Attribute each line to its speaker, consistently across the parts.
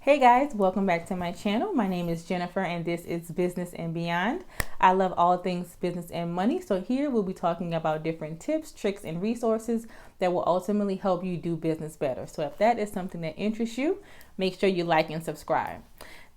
Speaker 1: Hey guys, welcome back to my channel. My name is Jennifer and this is Business and Beyond. I love all things business and money. So here we'll be talking about different tips, tricks, and resources that will ultimately help you do business better. So if that is something that interests you, make sure you like and subscribe.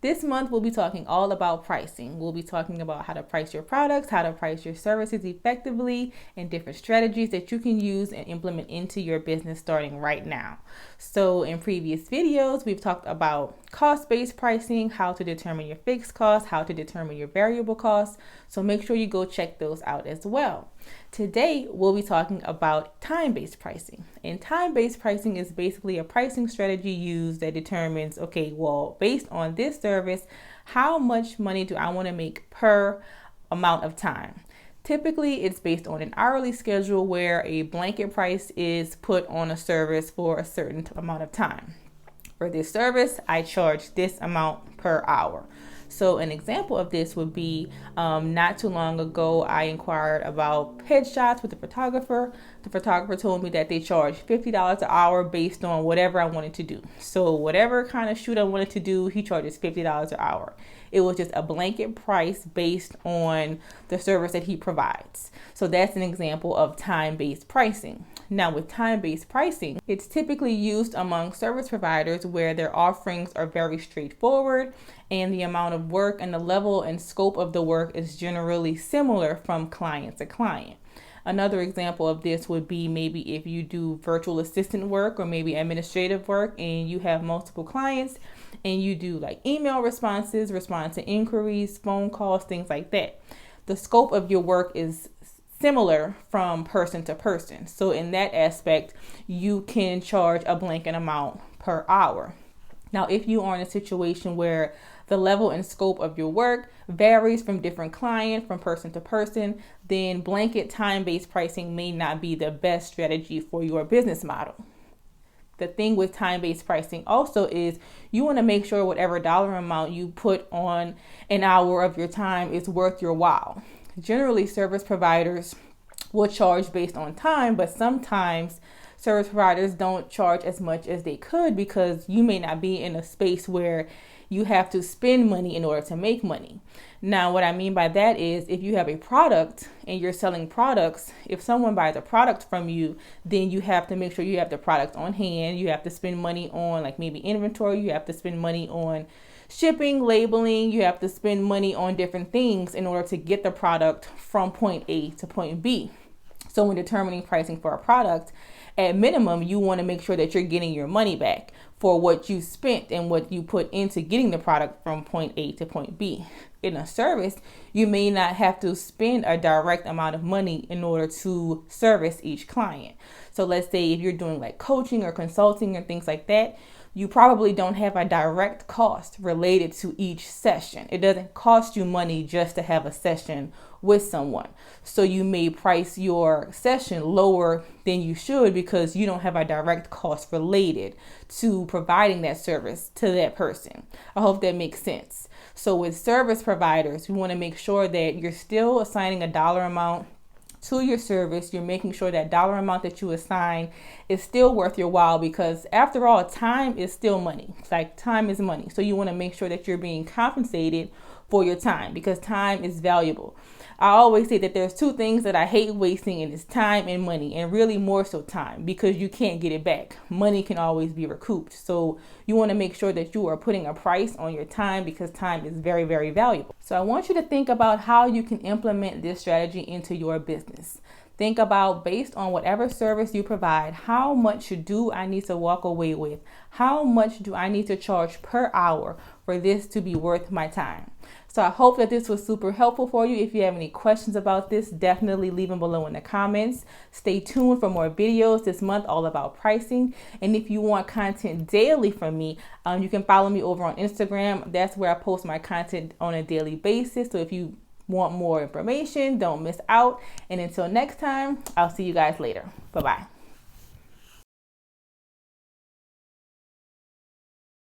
Speaker 1: This month, we'll be talking all about pricing. We'll be talking about how to price your products, how to price your services effectively, and different strategies that you can use and implement into your business starting right now. So in previous videos, we've talked about cost-based pricing, how to determine your fixed costs, how to determine your variable costs. So make sure you go check those out as well. Today, we'll be talking about time-based pricing. And time-based pricing is basically a pricing strategy used that determines, okay, well, based on this service, how much money do I want to make per amount of time? Typically, it's based on an hourly schedule where a blanket price is put on a service for a certain amount of time. For this service, I charge this amount per hour. So an example of this would be not too long ago, I inquired about headshots with the photographer. The photographer told me that they charge $50 an hour based on whatever I wanted to do. So whatever kind of shoot I wanted to do, he charges $50 an hour. It was just a blanket price based on the service that he provides. So that's an example of time-based pricing. Now with time-based pricing, it's typically used among service providers where their offerings are very straightforward and the amount of work and the level and scope of the work is generally similar from client to client. Another example of this would be maybe if you do virtual assistant work or maybe administrative work and you have multiple clients and you do like email responses, respond to inquiries, phone calls, things like that. The scope of your work is similar from person to person. So in that aspect, you can charge a blanket amount per hour. Now, if you are in a situation where the level and scope of your work varies from different client, from person to person, then blanket time-based pricing may not be the best strategy for your business model. The thing with time-based pricing also is you want to make sure whatever dollar amount you put on an hour of your time is worth your while. Generally, service providers will charge based on time, but sometimes service providers don't charge as much as they could because you may not be in a space where you have to spend money in order to make money. Now, what I mean by that is if you have a product and you're selling products, if someone buys a product from you, then you have to make sure you have the product on hand. You have to spend money on like maybe inventory. You have to spend money on shipping, labeling. You have to spend money on different things in order to get the product from point A to point B. So when determining pricing for a product, at minimum, you want to make sure that you're getting your money back for what you spent and what you put into getting the product from point A to point B. In a service, you may not have to spend a direct amount of money in order to service each client. So let's say if you're doing like coaching or consulting or things like that, you probably don't have a direct cost related to each session. It doesn't cost you money just to have a session with someone. So you may price your session lower than you should because you don't have a direct cost related to providing that service to that person. I hope that makes sense. So with service providers, you want to make sure that you're still assigning a dollar amount to your service. You're making sure that dollar amount that you assign is still worth your while because after all, time is still money. It's like time is money. So you want to make sure that you're being compensated for your time because time is valuable. I always say that there's two things that I hate wasting, and it's time and money, and really more so time because you can't get it back. Money can always be recouped. So you want to make sure that you are putting a price on your time because time is very, very valuable. So I want you to think about how you can implement this strategy into your business. Think about, based on whatever service you provide, how much do I need to walk away with? How much do I need to charge per hour for this to be worth my time? So I hope that this was super helpful for you. If you have any questions about this, definitely leave them below in the comments. Stay tuned for more videos this month all about pricing. And if you want content daily from me, you can follow me over on Instagram. That's where I post my content on a daily basis. So if you want more information, don't miss out. And until next time, I'll see you guys later. Bye-bye.